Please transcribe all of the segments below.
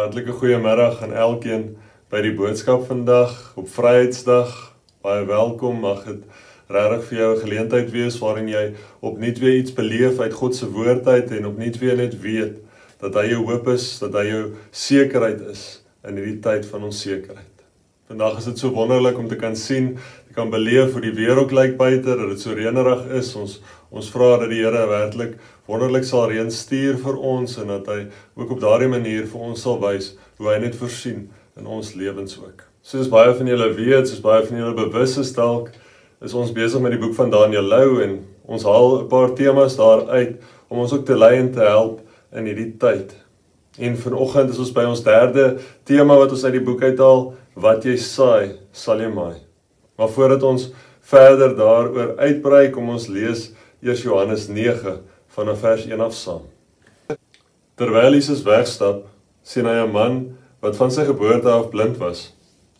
Hartlike goeiemiddag aan elkeen by die boodskap vandag op Vryheidsdag. Baie welkom, mag dit regtig vir jou 'n geleentheid wees waarin jy opnuut weer iets beleef uit God se woord uit en opnuut weer net weet dat hy jou hoop is, dat hy jou sekerheid is in hierdie tyd van onsekerheid. Vandag is dit so wonderlik om te kan sien, te kan beleef hoe die wêreld lyk buite, dat dit so reënerig is. Ons vra dat die Here werklik wonderlik sal reën stuur vir ons en dat hy ook op daardie manier vir ons sal wys hoe hy net voorsien in ons lewens ook. Soos baie van julle weet, soos baie van julle bewus is dalk, is ons besig met die boek van Daniël Lou en ons haal 'n paar temas daar uit om ons ook te lei en te help in hierdie tyd. En vanoggend is ons by ons derde tema wat ons uit die boek uithaal, wat jy saai, sal jy maai. Maar voordat ons verder daaroor uitbrei, kom ons lees eers Johannes 9 vanaf vers 1 af saam. Terwyl Jesus wegstap, sien hy 'n man wat van sy geboorte af blind was.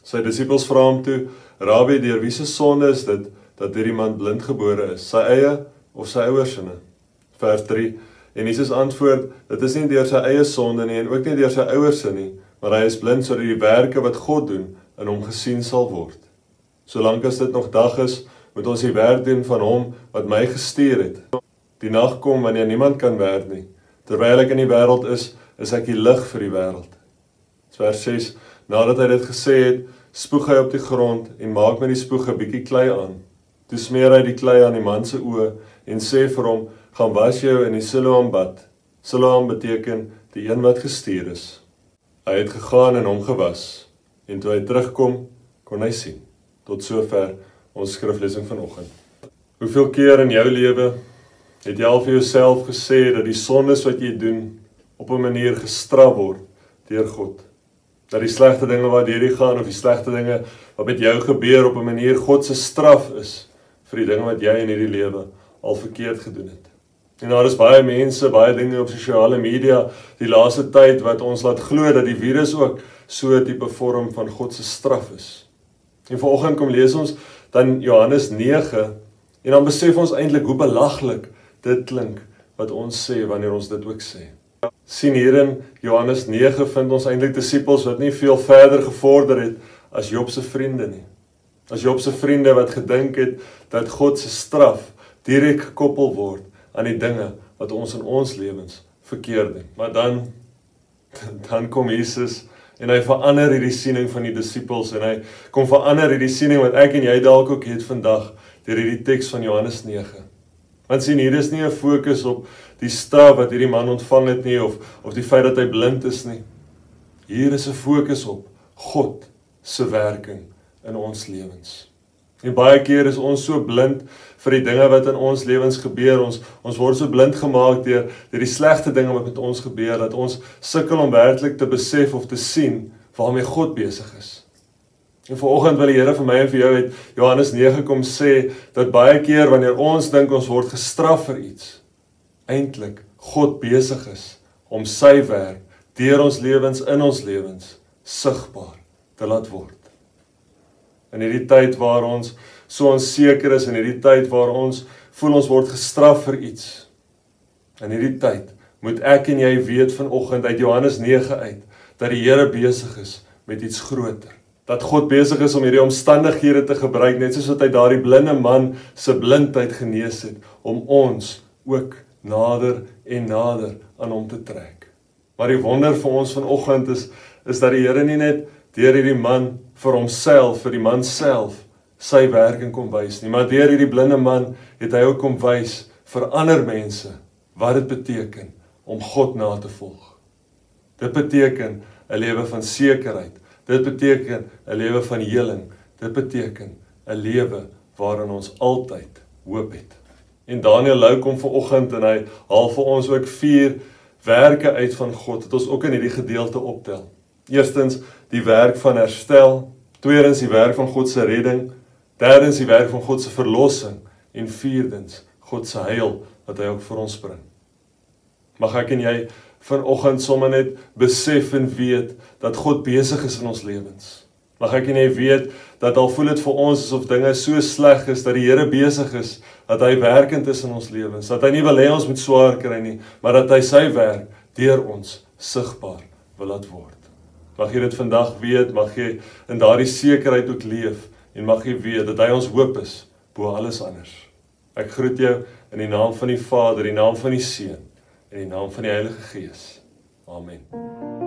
Sy disippels vra hom toe, Rabbi, deur wie se sonde is dit dat hierdie man blind gebore is, sy eie of sy ouers sinne? Vers 3. En Jesus antwoord, dit is nie deur sy eie sonde nie en ook nie deur sy ouers se nie, maar hy is blind sodat die werke wat God doen in hom gesien sal word. Solank as dit nog dag is, moet ons die werk doen van hom wat my gestuur het. Die nag kom wanneer niemand kan werk nie. Terwyl ek in die wêreld is ek die lig vir die wêreld. Vers 6. Nadat hy dit gesê het, spoeg hy op die grond en maak met die spoeg 'n bietjie klei aan. Toe smeer hy die klei aan die man se oë en sê vir hom, gaan was jou in die Siloam bad. Siloam beteken die een wat gestuur is. Hy het gegaan en hom gewas en toe hy terugkom, kon hy sien. Tot sover ons skriflesing vanoggend. Hoeveel keer in jou lewe het jy al vir jouself gesê dat die sondes wat jy doen op 'n manier gestraf word deur God? Dat die slegte dinge waardeur jy gaan of die slegte dinge wat met jou gebeur op 'n manier God se straf is vir die dinge wat jy in hierdie lewe al verkeerd gedoen het. En daar is baie mense, baie dinge op sosiale media die laaste tyd wat ons laat glo dat die virus ook so 'n tipe vorm van God se straf is. En vanoggend kom lees ons dan Johannes 9 en dan besef ons eintlik hoe belaglik dit klink wat ons sê wanneer ons dit ook sê. Sien hier in Johannes 9 vind ons eintlik disippels wat nie veel verder gevorder het as Job se vriende nie. As Job se vriende wat gedink het dat God se straf direk gekoppel word aan die dinge wat ons in ons lewens verkeerd doen. Maar dan kom Jesus en hy verander hierdie siening van die disippels en hy kom verander hierdie siening wat ek en jy dalk ook het vandag deur hierdie teks van Johannes 9. Want sien, hier is nie 'n fokus op die straf wat hierdie man ontvang het nie of die feit dat hy blind is nie. Hier is 'n fokus op God se werking in ons lewens. En baie keer is ons so blind vir die dinge wat in ons lewens gebeur. Ons word so blind gemaak deur die slegte dinge wat met ons gebeur dat ons sukkel om werklik te besef of te sien waarmee God besig is. En vanoggend wil die Here vir my en vir jou uit Johannes 9 kom sê dat baie keer wanneer ons dink ons word gestraf vir iets, eintlik God besig is om sy werk deur ons lewens in ons lewens sigbaar te laat word. In hierdie tyd waar ons so onseker is, in hierdie tyd waar ons voel ons word gestraf vir iets, in hierdie tyd moet ek en jy weet vanoggend uit Johannes 9 uit dat die Here besig is met iets groter. Dat God besig is om hierdie omstandighede te gebruik, net soos wat hy daardie blinde man se blindheid genees het, om ons ook nader en nader aan hom te trek. Maar die wonder vir ons vanoggend is dat die Here nie net deur hierdie man vir homself, vir die man self, sy werking kom wys nie, maar deur hierdie blinde man het hy ook kom wys vir ander mense wat dit beteken om God na te volg. Dit beteken 'n lewe van sekerheid. Dit beteken 'n lewe van heling. Dit beteken 'n lewe waarin ons altyd hoop het. En Daniël Lou kom vanoggend en hy haal vir ons ook 4 werke uit van God, wat ons ook in hierdie gedeelte optel. Eerstens die werk van herstel, tweedens die werk van God se redding, derdens die werk van God se verlossing en vierdens God se heil wat hy ook vir ons bring. Mag ek en jy vanoggend sommer net besef en weet dat God besig is in ons lewens. Mag ek en jy weet dat al voel dit vir ons asof dinge so sleg is, dat die Here besig is, dat hy werkend is in ons lewens, dat hy nie wil hê ons moet swaar kry nie, maar dat hy sy werk deur ons sigbaar wil laat word. Mag jy dit vandag weet, mag jy in daardie sekerheid ook leef, en mag jy weet dat hy ons hoop is, bo alles anders. Ek groet jou in die naam van die Vader, in die naam van die Seun, in die naam van die Heilige Gees. Amen.